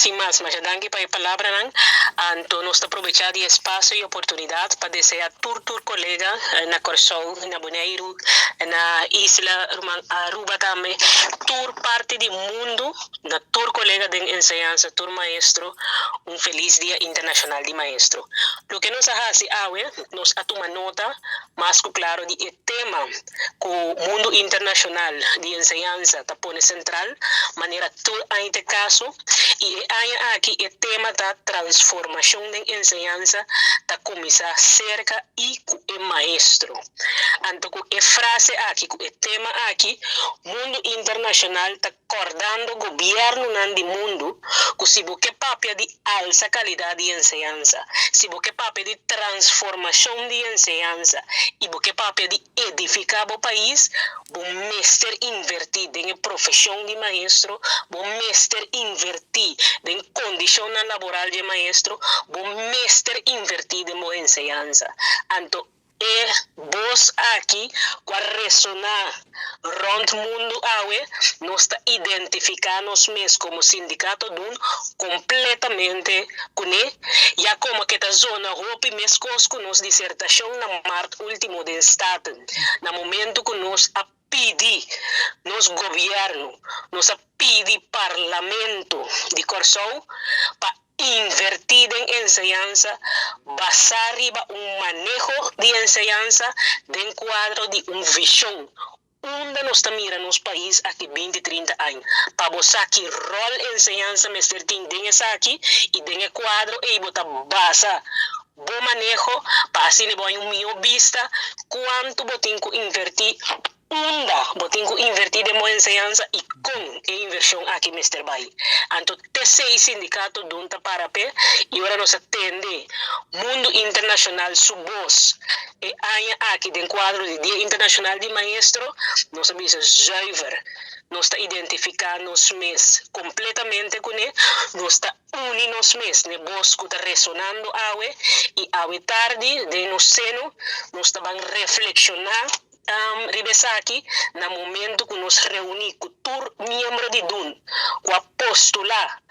Sin más, danke para la palabra, Anto, nos aprovechar de espacio y oportunidad para desear tur colega na Corsol, na Bonaire, na Isla Aruba também, tur parte do mundo, na tur colega de enseñanza, tur maestro, feliz Dia Internacional de Maestro. Lo que nos hace ahora, nos atoma nota más claro de tema que o mundo internacional de enseñanza está pone central, maneira tur a este caso, e aqui o tema da transformação de enseñanza está começar cerca e com o maestro. Então, a frase aqui, o tema aqui, mundo internacional está acordando o governo do mundo que se você papel de alta qualidade de enseñanza, se você papel de transformação de enseñanza e você papel de edificar o país, bom mestre invertir em profissão de maestro, bom mestre invertir em condição laboral de maestro, bom mestre invertir em boa enseñanza. Então, vos aqui, com ressonar rond mundo nós está identificando mesmo como sindicato completamente com já como que a zona roupa mesmo com nossa dissertação na março último do estado, no momento que nós a pedir nos governo, nós a pedir parlamento de Corsol para invertir em enseñanza, basar riba manejo de enseñanza dentro quadro de visão. Onde nós estamos mirando nos países aqui 20, 30 anos. Para você que rol enseñanza, mestre tem aqui e tem quadro e botar basa bom manejo, para assim minha vista, quanto botem que invertir botem que invertir em boa enseñanza e com a inversão aqui, Mr. Bai. Então, T6 sindicato dunta para pé e agora nós atende mundo internacional subos e aqui dentro quadro de Dia Internacional de Maestro, nós sabemos zuiver, nós está identificando os mês completamente com ele, nós está unindo os mês, né, bosco está ressonando e tarde de no seno, nós está reflexionar Ribesaki, no momento que nos reunimos com todos os membros de DUN, com a postular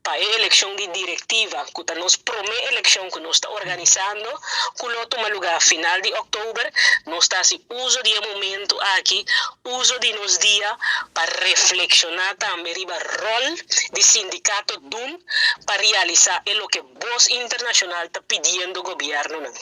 para a eleição de diretiva, que nos promete a eleição que nós está organizando, que lo toma lugar final de outubro, nós está assim, uso de momento aqui, uso de nos dias para reflexionar também riba rol de sindicato DUN para realizar o que a voz internacional está pedindo ao governo.